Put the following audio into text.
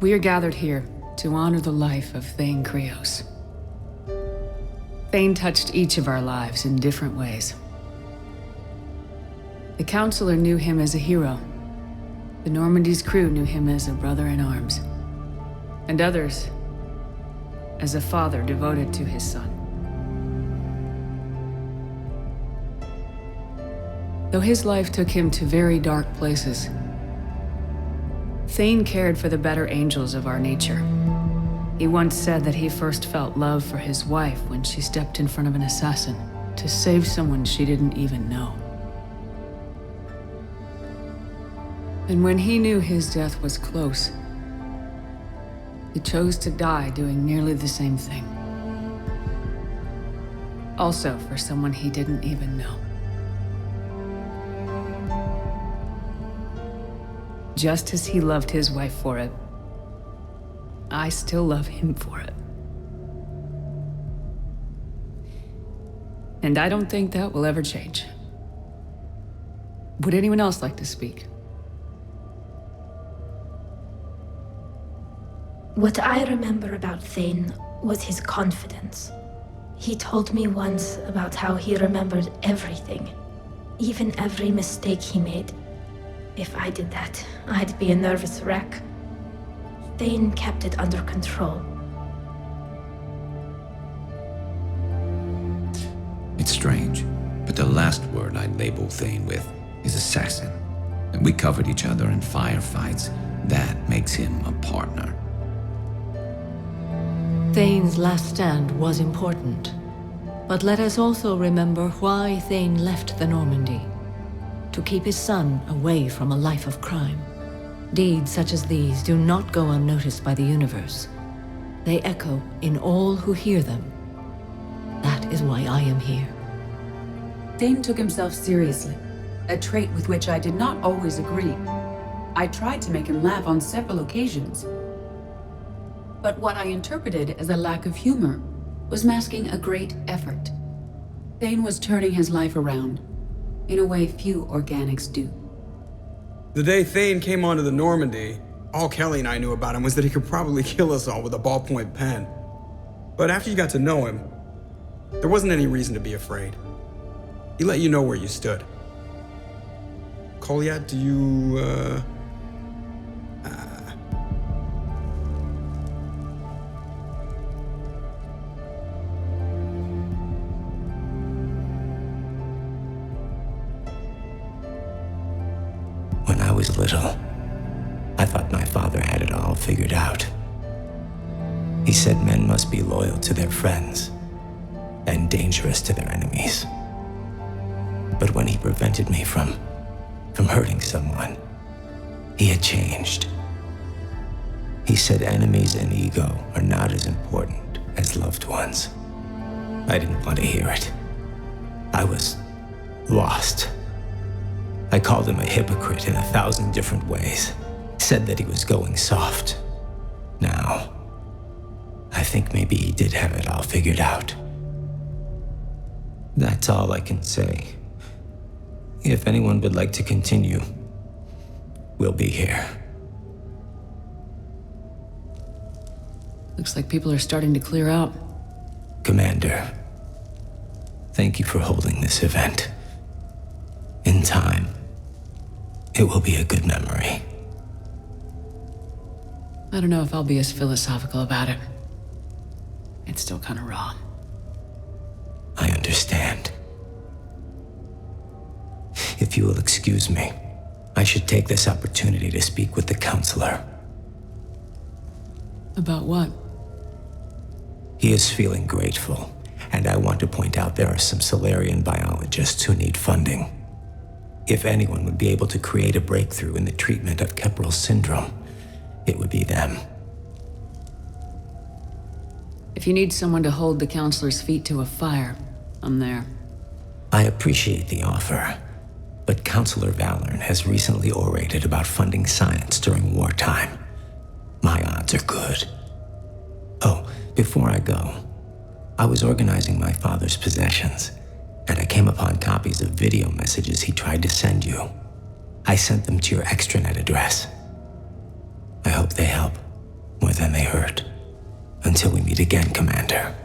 We are gathered here to honor the life of Thane Krios. Thane touched each of our lives in different ways. The Counselor knew him as a hero. The Normandy's crew knew him as a brother in arms. And others as a father devoted to his son. Though his life took him to very dark places, Thane cared for the better angels of our nature. He once said that he first felt love for his wife when she stepped in front of an assassin to save someone she didn't even know. And when he knew his death was close, he chose to die doing nearly the same thing. Also for someone he didn't even know. Just as he loved his wife for it, I still love him for it. And I don't think that will ever change. Would anyone else like to speak? What I remember about Thane was his confidence. He told me once about how he remembered everything, even every mistake he made. If I did that, I'd be a nervous wreck. Thane kept it under control. It's strange, but the last word I'd label Thane with is assassin. And we covered each other in firefights. That makes him a partner. Thane's last stand was important, but let us also remember why Thane left the Normandy. To keep his son away from a life of crime. Deeds such as these do not go unnoticed by the universe. They echo in all who hear them. That is why I am here. Thane took himself seriously, a trait with which I did not always agree. I tried to make him laugh on several occasions. But what I interpreted as a lack of humor was masking a great effort. Thane was turning his life around, in a way few organics do. The day Thane came onto the Normandy, all Kelly and I knew about him was that he could probably kill us all with a ballpoint pen. But after you got to know him, there wasn't any reason to be afraid. He let you know where you stood. Kolyat, do you, When I was little, I thought my father had it all figured out. He said men must be loyal to their friends and dangerous to their enemies. But when he prevented me from hurting someone, he had changed. He said enemies and ego are not as important as loved ones. I didn't want to hear it. I was lost. I called him a hypocrite in 1,000 different ways. Said that he was going soft. Now, I think maybe he did have it all figured out. That's all I can say. If anyone would like to continue, we'll be here. Looks like people are starting to clear out. Commander, thank you for holding this event. In time, it will be a good memory. I don't know if I'll be as philosophical about it. It's still kind of raw. I understand. If you will excuse me, I should take this opportunity to speak with the counselor. About what? He is feeling grateful, and I want to point out there are some Solarian biologists who need funding. If anyone would be able to create a breakthrough in the treatment of Keppel's syndrome, it would be them. If you need someone to hold the counselor's feet to a fire, I'm there. I appreciate the offer, but Counselor Valorn has recently orated about funding science during wartime. My odds are good. Oh, before I go, I was organizing my father's possessions, and I came upon copies of video messages he tried to send you. I sent them to your extranet address. I hope they help. than they hurt. Until we meet again, Commander.